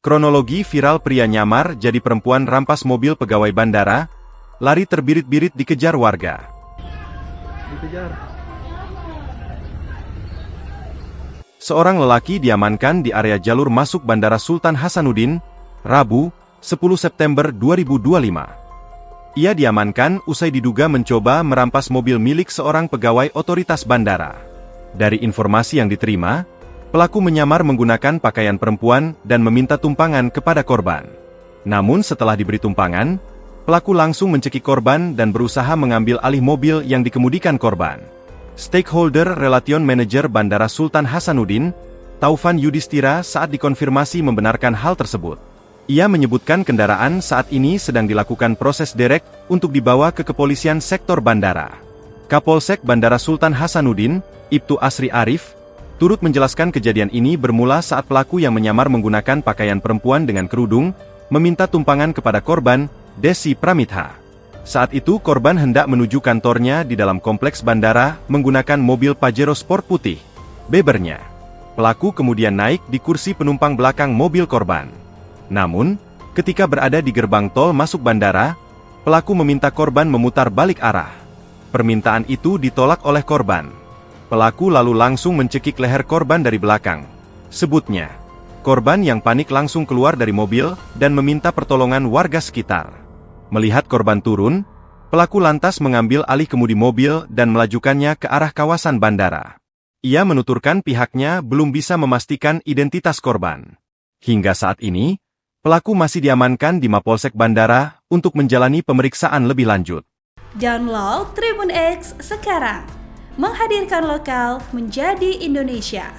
Kronologi viral pria nyamar jadi perempuan rampas mobil pegawai bandara, lari terbirit-birit dikejar warga. Seorang lelaki diamankan di area jalur masuk Bandara Sultan Hasanuddin, Rabu, 10 September 2025. Ia diamankan usai diduga mencoba merampas mobil milik seorang pegawai otoritas bandara. Dari informasi yang diterima, pelaku menyamar menggunakan pakaian perempuan dan meminta tumpangan kepada korban. Namun setelah diberi tumpangan, pelaku langsung mencekik korban dan berusaha mengambil alih mobil yang dikemudikan korban. Stakeholder Relation Manager Bandara Sultan Hasanuddin, Taufan Yudhistira saat dikonfirmasi membenarkan hal tersebut. Ia menyebutkan kendaraan saat ini sedang dilakukan proses derek untuk dibawa ke kepolisian sektor bandara. Kapolsek Bandara Sultan Hasanuddin, Ibtu Asri Arif, turut menjelaskan kejadian ini bermula saat pelaku yang menyamar menggunakan pakaian perempuan dengan kerudung, meminta tumpangan kepada korban, Desi Pramitha. Saat itu korban hendak menuju kantornya di dalam kompleks bandara menggunakan mobil Pajero Sport putih, bebernya. Pelaku kemudian naik di kursi penumpang belakang mobil korban. Namun, ketika berada di gerbang tol masuk bandara, pelaku meminta korban memutar balik arah. Permintaan itu ditolak oleh korban. Pelaku lalu langsung mencekik leher korban dari belakang. Sebutnya, korban yang panik langsung keluar dari mobil dan meminta pertolongan warga sekitar. Melihat korban turun, pelaku lantas mengambil alih kemudi mobil dan melajukannya ke arah kawasan bandara. Ia menuturkan pihaknya belum bisa memastikan identitas korban. Hingga saat ini, pelaku masih diamankan di Mapolsek Bandara untuk menjalani pemeriksaan lebih lanjut. Download Tribun X sekarang. Menghadirkan lokal menjadi Indonesia.